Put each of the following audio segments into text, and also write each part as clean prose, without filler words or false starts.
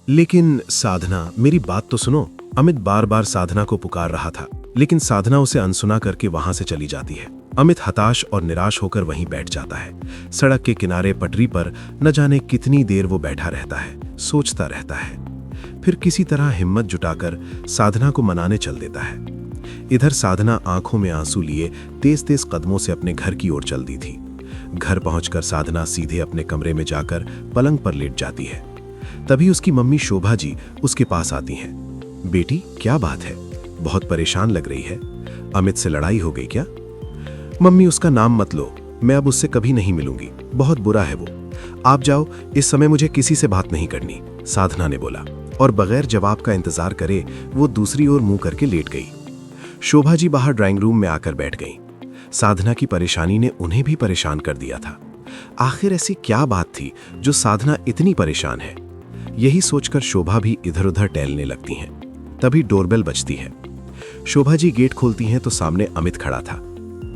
लेकिन साधना, मेरी बात तो सुनो। अमित बार बार साधना को पुकार रहा था, लेकिन साधना उसे अनसुना करके वहां से चली जाती है। अमित हताश और निराश होकर वहीं बैठ जाता है। सड़क के किनारे पटरी पर न जाने कितनी देर वो बैठा रहता है, सोचता रहता है। फिर किसी तरह हिम्मत जुटाकर साधना को मनाने चल देता है। इधर साधना आंखों में आंसू लिए तेज तेज कदमों से अपने घर की ओर चल दी थी। घर पहुंचकर साधना सीधे अपने कमरे में जाकर पलंग पर लेट जाती है। तभी उसकी मम्मी शोभा जी उसके पास आती हैं। बेटी, क्या बात है? बहुत परेशान लग रही है। अमित से लड़ाई हो गई क्या? मम्मी, उसका नाम मत लो, मैं अब उससे कभी नहीं मिलूंगी, बहुत बुरा है वो। आप जाओ, इस समय मुझे किसी से बात नहीं करनी, साधना ने बोला, और बगैर जवाब का इंतजार करे वो दूसरी ओर मुंह करके लेट गई। शोभा जी बाहर ड्राइंग रूम में आकर बैठ गईं। साधना की परेशानी ने उन्हें भी परेशान कर दिया था। आखिर ऐसी क्या बात थी जो साधना इतनी परेशान है? यही सोचकर शोभा भी इधर उधर टहलने लगती हैं। तभी डोरबेल बजती है। शोभा जी गेट खोलती हैं तो सामने अमित खड़ा था।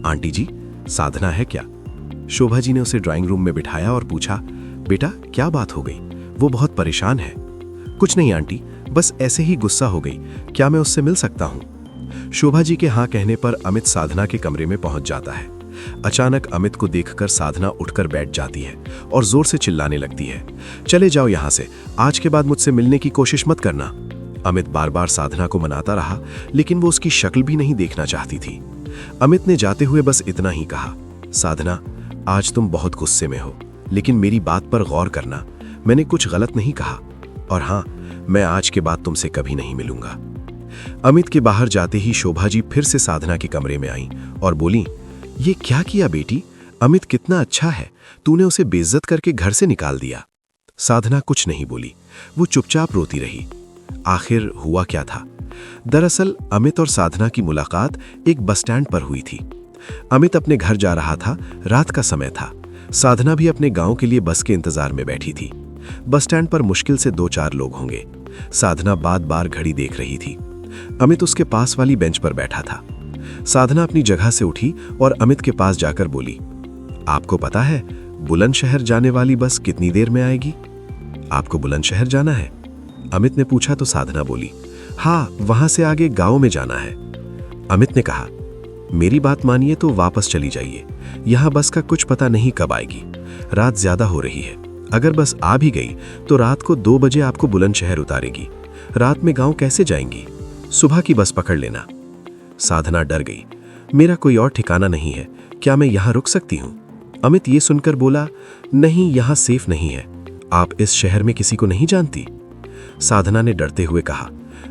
आंटी जी, साधना है क्या? शोभा जी ने उसे ड्राइंग रूम में बिठाया और पूछा, बेटा क्या बात हो गई? वो बहुत परेशान है। कुछ नहीं आंटी, बस ऐसे ही गुस्सा हो गई, क्या मैं उससे मिल सकता हूँ? शोभा जी के हाँ कहने पर अमित साधना के कमरे में पहुंच जाता है। अचानक अमित को देखकर साधना उठकर बैठ जाती है और जोर से चिल्लाने लगती है, चले जाओ यहां से, आज के बाद मुझसे मिलने की कोशिश मत करना। अमित बार बार साधना को मनाता रहा, लेकिन वो उसकी शक्ल भी नहीं देखना चाहती थी। अमित ने जाते हुए बस इतना ही कहा, साधना, आज तुम बहुत गुस्से में हो, लेकिन मेरी बात पर गौर करना, मैंने कुछ गलत नहीं कहा, और हाँ, मैं आज के बाद तुमसे कभी नहीं मिलूंगा। अमित के बाहर जाते ही शोभा जी फिर से साधना के कमरे में आईं और बोली, ये क्या किया बेटी? अमित कितना अच्छा है, तूने उसे बेइज्जत करके घर से निकाल दिया। साधना कुछ नहीं बोली, वो चुपचाप रोती रही। आखिर हुआ क्या था? दरअसल अमित और साधना की मुलाकात एक बस स्टैंड पर हुई थी। अमित अपने घर जा रहा था, रात का समय था। साधना भी अपने गांव के लिए बस के इंतजार में बैठी थी। बस स्टैंड पर मुश्किल से 2-4 लोग होंगे। साधना बार बार घड़ी देख रही थी। अमित उसके पास वाली बेंच पर बैठा था। साधना अपनी जगह से उठी और अमित के पास जाकर बोली, आपको पता है बुलंदशहर जाने वाली बस कितनी देर में आएगी? आपको बुलंदशहर जाना है? अमित ने पूछा तो साधना बोली, हाँ, वहां से आगे गांव में जाना है। अमित ने कहा, मेरी बात मानिए तो वापस चली जाइए, यहां बस का कुछ पता नहीं कब आएगी, रात ज्यादा हो रही है। अगर बस आ भी गई तो रात को 2 बजे आपको बुलंदशहर उतारेगी। रात में गांव कैसे जाएंगी? सुबह की बस पकड़ लेना। साधना डर गई, मेरा कोई और ठिकाना नहीं है, क्या मैं यहां रुक सकती हूं? अमित ये सुनकर बोला, नहीं, यहां सेफ नहीं है, आप इस शहर में किसी को नहीं जानती? साधना ने डरते हुए कहा,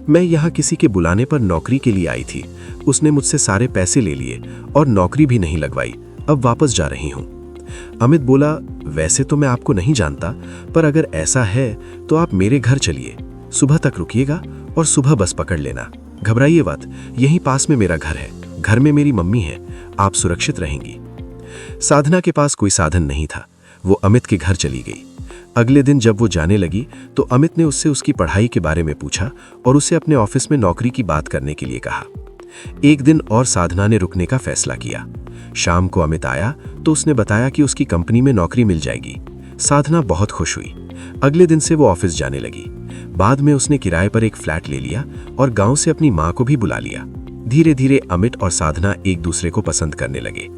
मैं यहां किसी के बुलाने पर नौकरी के लिए आई थी, उसने मुझसे सारे पैसे ले लिए और नौकरी भी नहीं लगवाई, अब वापस जा रही हूं। अमित बोला, वैसे तो मैं आपको नहीं जानता, पर अगर ऐसा है तो आप मेरे घर चलिए, सुबह तक रुकिएगा और सुबह बस पकड़ लेना। घबराइए मत, यहीं पास में मेरा घर है, घर में मेरी मम्मी है, आप सुरक्षित रहेंगी। साधना के पास कोई साधन नहीं था, वो अमित के घर चली गई। अगले दिन जब वो जाने लगी तो अमित ने उससे उसकी पढ़ाई के बारे में पूछा और उसे अपने ऑफिस में नौकरी की बात करने के लिए कहा। एक दिन और साधना ने रुकने का फैसला किया। शाम को अमित आया तो उसने बताया कि उसकी कंपनी में नौकरी मिल जाएगी। साधना बहुत खुश हुई। अगले दिन से वो ऑफिस जाने लगी। बाद में उसने किराए पर एक फ्लैट ले लिया और गांव से अपनी मां को भी बुला लिया। धीरे धीरे अमित और साधना एक दूसरे को पसंद करने लगे।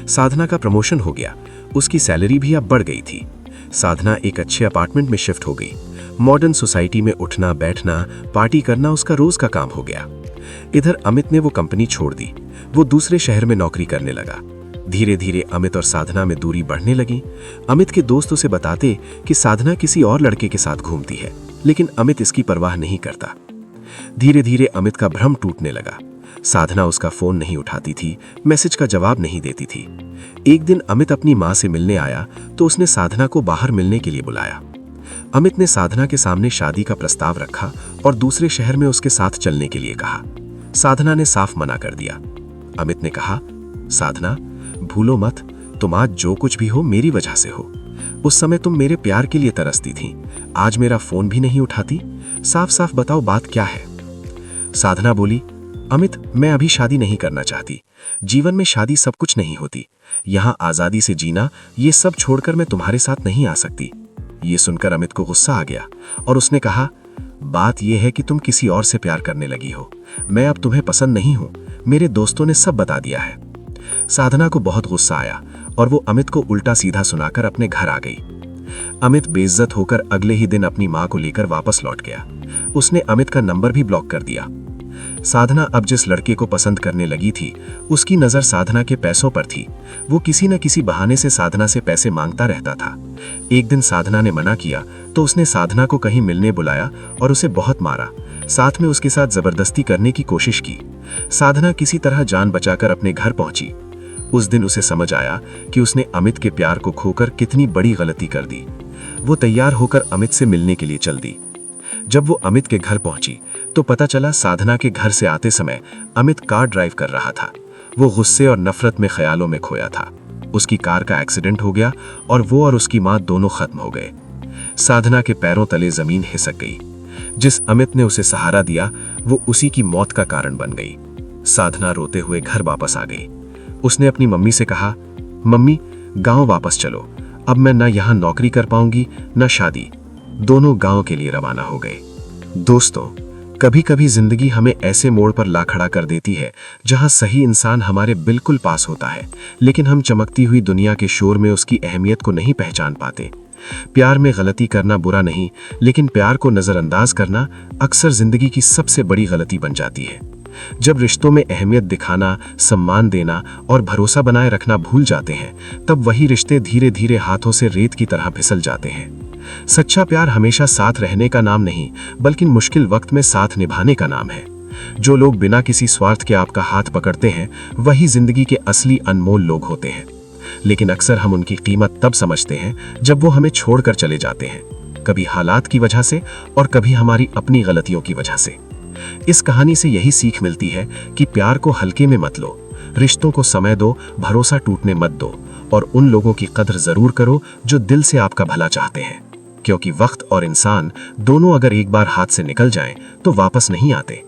साधना का प्रमोशन हो गया, उसकी सैलरी भी अब बढ़ गई थी। साधना एक अच्छे अपार्टमेंट में शिफ्ट हो गई। मॉडर्न सोसाइटी में उठना बैठना, पार्टी करना उसका रोज का काम हो गया। इधर अमित ने वो कंपनी छोड़ दी, वो दूसरे शहर में नौकरी करने लगा। धीरे धीरे अमित और साधना में दूरी बढ़ने लगी। अमित के दोस्त उसे बताते कि साधना किसी और लड़के के साथ घूमती है, लेकिन अमित इसकी परवाह नहीं करता। धीरे धीरे अमित का भ्रम टूटने लगा। साधना उसका फोन नहीं उठाती थी, मैसेज का जवाब नहीं देती थी। एक दिन अमित अपनी मां से मिलने आया तो उसने साधना को बाहर मिलने के लिए बुलाया। अमित ने साधना के सामने शादी का प्रस्ताव रखा और दूसरे शहर में उसके साथ चलने के लिए कहा। साधना ने साफ मना कर दिया। अमित ने कहा, साधना, भूलो मत, तुम आज जो कुछ भी हो मेरी वजह से हो। उस समय तुम मेरे प्यार के लिए तरसती थी, आज मेरा फोन भी नहीं उठाती। साफ साफ बताओ बात क्या है? साधना बोली, अमित, मैं अभी शादी नहीं करना चाहती। जीवन में शादी सब कुछ नहीं होती। यहाँ आजादी से जीना, ये सब छोड़कर मैं तुम्हारे साथ नहीं आ सकती। ये सुनकर अमित को गुस्सा आ गया और उसने कहा, बात यह है कि तुम किसी और से प्यार करने लगी हो। मैं अब तुम्हें पसंद नहीं हूं। मेरे दोस्तों ने सब बता दिया है। साधना को बहुत गुस्सा आया और वो अमित को उल्टा सीधा सुनाकर अपने घर आ गई। अमित बेइज्जत होकर अगले ही दिन अपनी मां को लेकर वापस लौट गया। उसने अमित का नंबर भी ब्लॉक कर दिया। साधना अब जिस लड़के को पसंद करने लगी थी, उसकी नजर साधना के पैसों पर थी। वो किसी न किसी बहाने से साधना से पैसे मांगता रहता था। एक दिन साधना ने मना किया तो उसने साधना को कहीं मिलने बुलाया और उसे बहुत मारा। साथ में उसके साथ जबरदस्ती करने की कोशिश की। साधना किसी तरह जान बचाकर अपने घर पहुंची। उस दिन उसे समझ आया कि उसने अमित के प्यार को खोकर कितनी बड़ी गलती कर दी। वो तैयार होकर अमित से मिलने के लिए चल दी। जब वो अमित के घर पहुंची तो पता चला साधना के घर से आते समय अमित कार ड्राइव कर रहा था। वो गुस्से और नफरत में ख्यालों में खोया था। उसकी कार का एक्सीडेंट हो गया और वो और उसकी मां दोनों खत्म हो गए। साधना के पैरों तले जमीन खिसक गई। जिस अमित ने उसे सहारा दिया, वो उसी की मौत का कारण बन गई। साधना रोते हुए घर वापस आ गई। उसने अपनी मम्मी से कहा, मम्मी, गांव वापस चलो। अब मैं ना यहाँ नौकरी कर पाऊंगी न शादी। दोनों गांव के लिए रवाना हो गए। दोस्तों, कभी कभी जिंदगी हमें ऐसे मोड़ पर ला खड़ा कर देती है जहां सही इंसान हमारे बिल्कुल पास होता है, लेकिन हम चमकती हुई दुनिया के शोर में उसकी अहमियत को नहीं पहचान पाते। प्यार में गलती करना बुरा नहीं, लेकिन प्यार को नजरअंदाज करना अक्सर जिंदगी की सबसे बड़ी गलती बन जाती है। जब रिश्तों में अहमियत दिखाना, सम्मान देना और भरोसा बनाए रखना भूल जाते हैं, तब वही रिश्ते धीरे धीरे हाथों से रेत की तरह फिसल जाते हैं। सच्चा प्यार हमेशा साथ रहने का नाम नहीं, बल्कि मुश्किल वक्त में साथ निभाने का नाम है। जो लोग बिना किसी स्वार्थ के आपका हाथ पकड़ते हैं, वही जिंदगी के असली अनमोल लोग होते हैं। लेकिन अक्सर हम उनकी कीमत तब समझते हैं जब वो हमें छोड़कर चले जाते हैं, कभी हालात की वजह से और कभी हमारी अपनी गलतियों की वजह से। इस कहानी से यही सीख मिलती है कि प्यार को हल्के में मत लो, रिश्तों को समय दो, भरोसा टूटने मत दो और उन लोगों की कद्र जरूर करो जो दिल से आपका भला चाहते हैं, क्योंकि वक्त और इंसान दोनों अगर एक बार हाथ से निकल जाएं तो वापस नहीं आते।